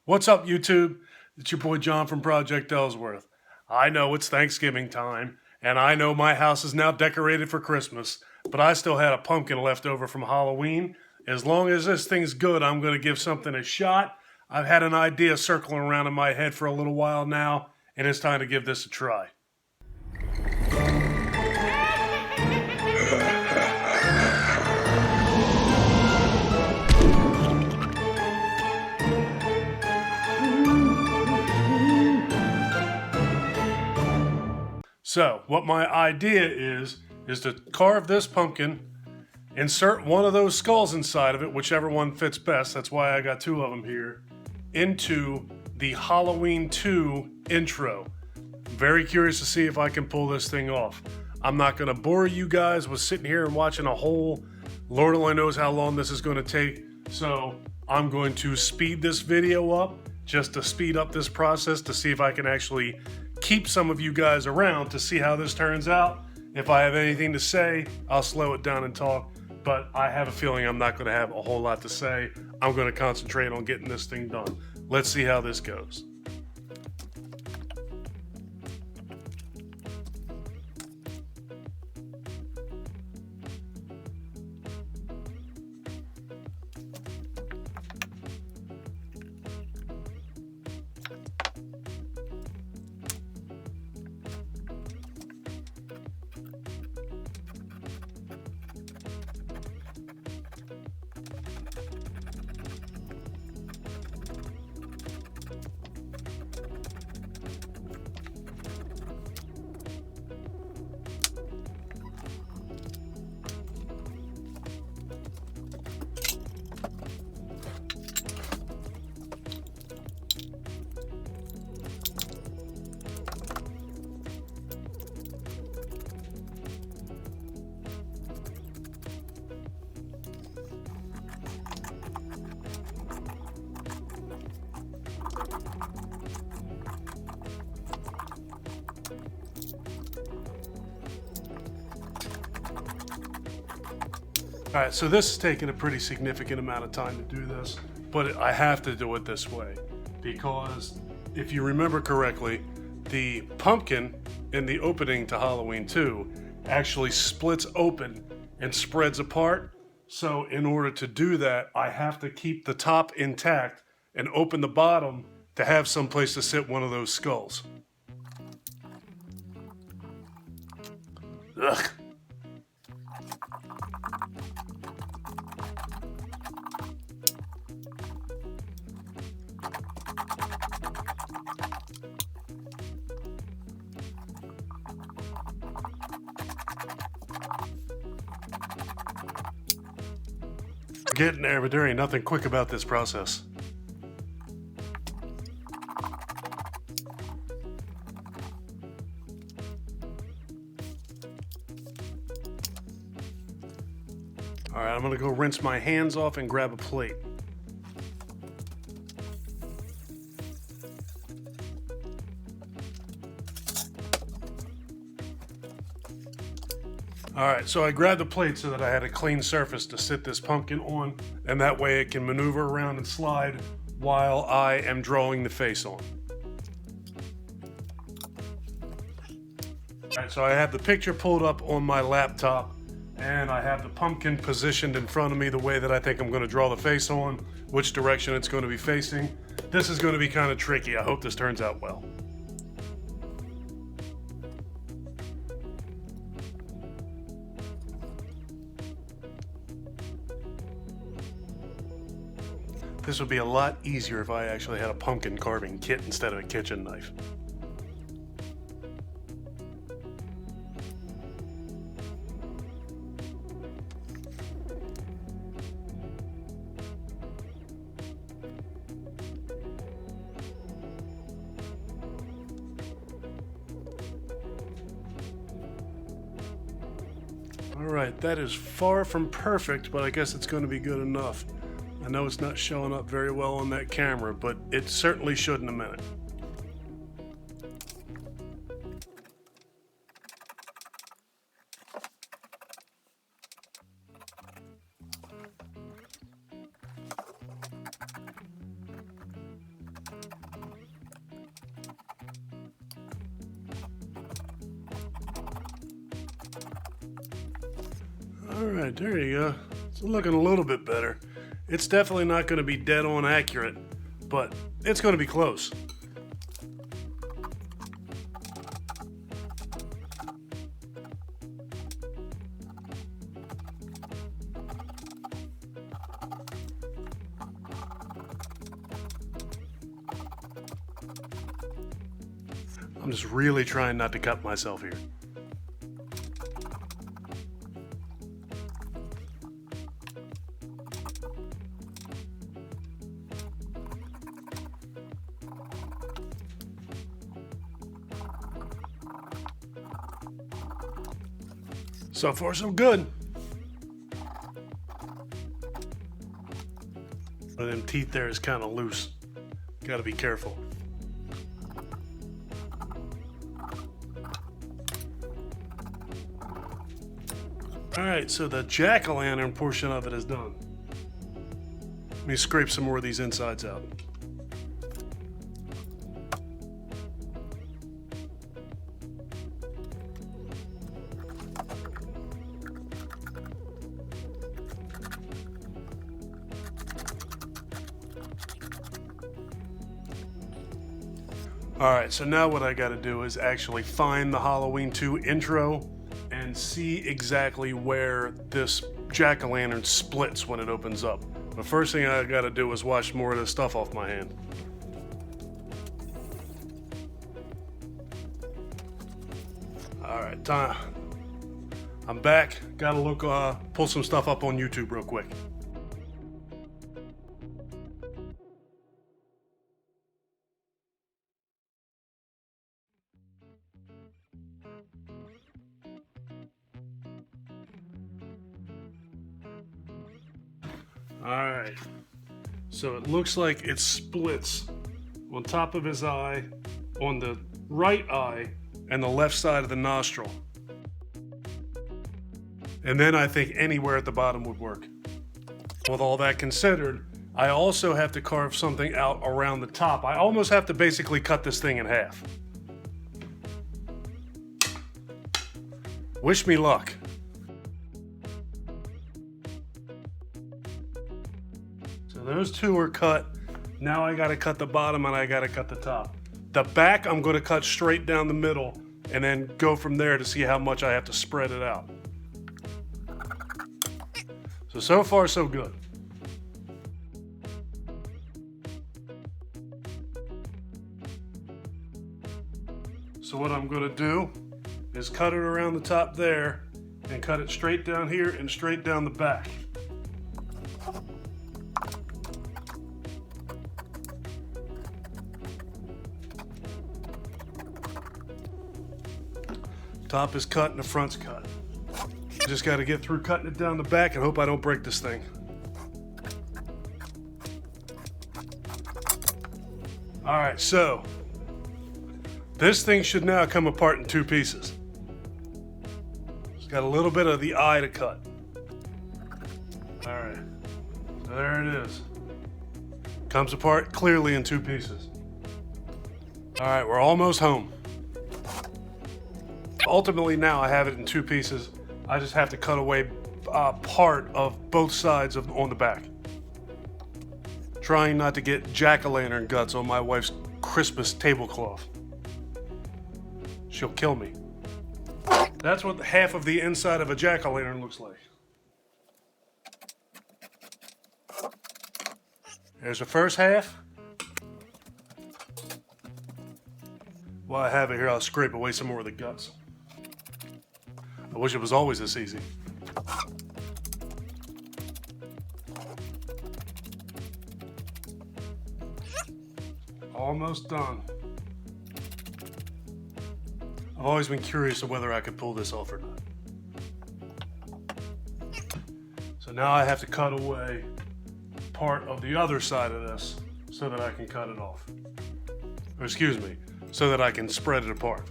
What's up, YouTube? It's your boy John from Project Ellsworth. I know it's Thanksgiving time, and I know my house is now decorated for Christmas, but I still had a pumpkin left over from Halloween. As long as this thing's good, I'm going to give something a shot. I've had an idea circling around in my head for a little while now, and it's time to give this a try. So, what my idea is to carve this pumpkin, insert one of those skulls inside of it, whichever one fits best, that's why I got two of them here, into the Halloween 2 intro. Very curious to see if I can pull this thing off. I'm not going to bore you guys with sitting here and watching a whole, Lord only knows how long this is going to take, so I'm going to speed this video up just to speed up this process to see if I can actually keep some of you guys around to see how this turns out. If I have anything to say, I'll slow it down and talk, but I have a feeling I'm not going to have a whole lot to say. I'm going to concentrate on getting this thing done. Let's see how this goes. All right, so this is taking a pretty significant amount of time to do this, but I have to do it this way because if you remember correctly, the pumpkin in the opening to Halloween 2 actually splits open and spreads apart. So in order to do that, I have to keep the top intact and open the bottom to have some place to sit one of those skulls. Ugh. Getting there, but there ain't nothing quick about this process. All right, I'm gonna go rinse my hands off and grab a plate. Alright, so I grabbed a plate so that I had a clean surface to sit this pumpkin on, and that way it can maneuver around and slide while I am drawing the face on. Alright, so I have the picture pulled up on my laptop, and I have the pumpkin positioned in front of me the way that I think I'm going to draw the face on, which direction it's going to be facing. This is going to be kind of tricky. I hope this turns out well. This would be a lot easier if I actually had a pumpkin carving kit instead of a kitchen knife. Alright, that is far from perfect, but I guess it's going to be good enough. I know it's not showing up very well on that camera, but it certainly should in a minute. Alright, there you go. It's looking a little bit better. It's definitely not going to be dead on accurate, but it's going to be close. I'm just really trying not to cut myself here. So far, so good. But them teeth there is kind of loose. Got to be careful. Alright, so the jack-o'-lantern portion of it is done. Let me scrape some more of these insides out. Alright, so now what I gotta do is actually find the Halloween 2 intro and see exactly where this jack-o'-lantern splits when it opens up. The first thing I gotta do is wash more of this stuff off my hand. Alright, time. I'm back. Gotta look, pull some stuff up on YouTube real quick. Alright, so it looks like it splits on top of his eye, on the right eye, and the left side of the nostril. And then I think anywhere at the bottom would work. With all that considered, I also have to carve something out around the top. I almost have to basically cut this thing in half. Wish me luck. Those two are cut. Now I gotta cut the bottom and I gotta cut the top. The back I'm gonna cut straight down the middle and then go from there to see how much I have to spread it out. So far so good. So what I'm gonna do is cut it around the top there and cut it straight down here and straight down the back. Top is cut and the front's cut. Just got to get through cutting it down the back and hope I don't break this thing. Alright, so this thing should now come apart in two pieces. It's got a little bit of the eye to cut. Alright, so there it is. Comes apart clearly in two pieces. Alright, we're almost home. Ultimately now I have it in two pieces. I just have to cut away part of both sides on the back. Trying not to get jack-o'-lantern guts on my wife's Christmas tablecloth. She'll kill me. That's what half of the inside of a jack-o'-lantern looks like. There's the first half. While I have it here, I'll scrape away some more of the guts. I wish it was always this easy. Almost done. I've always been curious of whether I could pull this off or not. So now I have to cut away part of the other side of this so that I can cut it off. Or excuse me, so that I can spread it apart.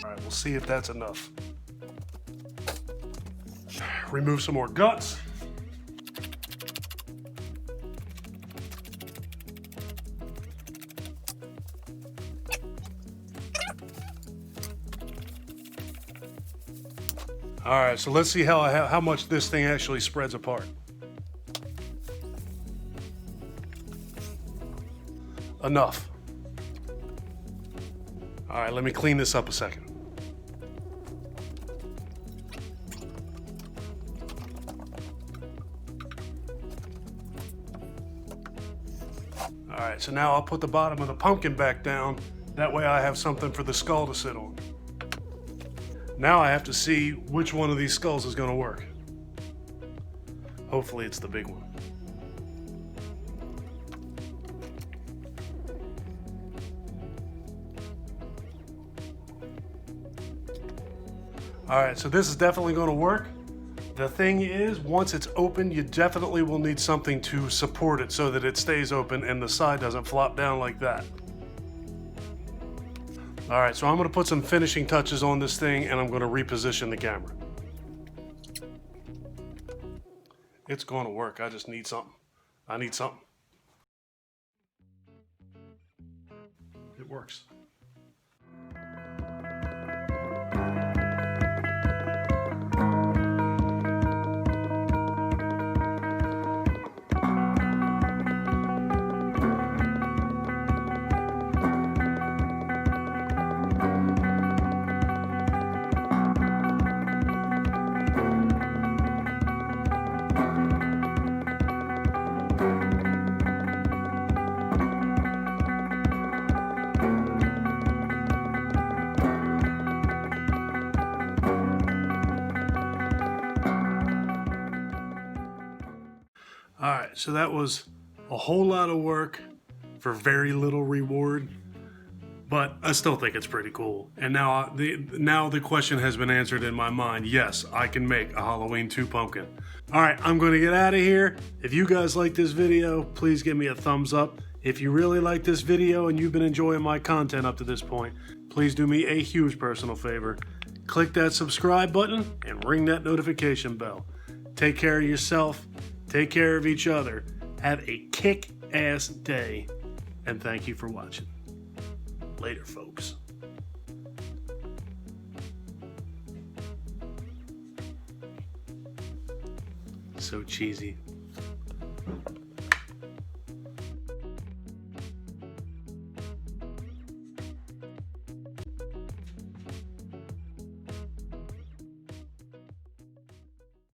Alright, we'll see if that's enough. Remove some more guts. All right, so let's see how much this thing actually spreads apart. Enough. All right, let me clean this up a second. All right, so now I'll put the bottom of the pumpkin back down. That way I have something for the skull to sit on. Now I have to see which one of these skulls is going to work. Hopefully it's the big one. All right, so this is definitely going to work. The thing is, once it's open, you definitely will need something to support it so that it stays open and the side doesn't flop down like that. All right, so I'm going to put some finishing touches on this thing and I'm going to reposition the camera. It's going to work. I just need something. I need something. It works. All right, so that was a whole lot of work for very little reward, but I still think it's pretty cool. And now the question has been answered in my mind. Yes, I can make a Halloween 2 pumpkin. All right, I'm going to get out of here. If you guys like this video, please give me a thumbs up. If you really like this video and you've been enjoying my content up to this point, please do me a huge personal favor. Click that subscribe button and ring that notification bell. Take care of yourself. Take care of each other. Have a kick-ass day. And thank you for watching. Later, folks. So cheesy.